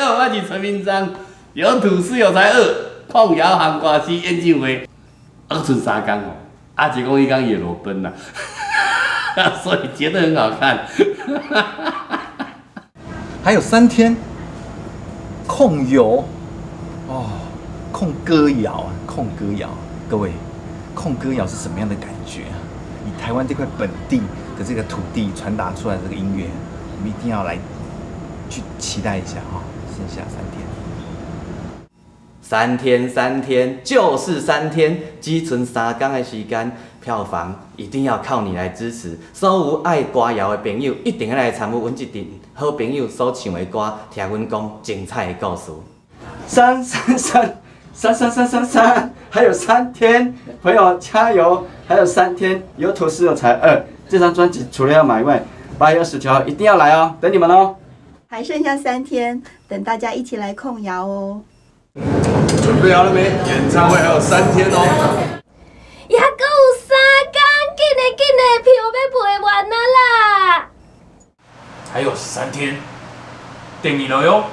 我是陈明章，有土司有才二，控窑行歌诗演唱会，二剩3天哦，一讲伊讲也裸奔啦，所以觉得很好看。还有3天，控油哦，控歌谣啊，控歌谣，各位，控歌谣是什么样的感觉啊？以台湾这块本地的这个土地传达出来的这个音乐，我们一定要来去期待一下哈、剩下3天。3天就是3天，只剩3天的时间，票房一定要靠你来支持。所有爱歌谣的朋友，一定要来参与阮这场好朋友所唱的歌，听阮讲精彩的故事。3，还有3天，朋友加油！还有3天，有土司有才二。这张专辑除了要买外，8月20号一定要来哦，等你们哦。还剩下3天，等大家一起来控窑哦。准备好了没？演唱会还有3天哦。还阁有3天，紧的，票要卖完啊啦！还有3天，等你了哟。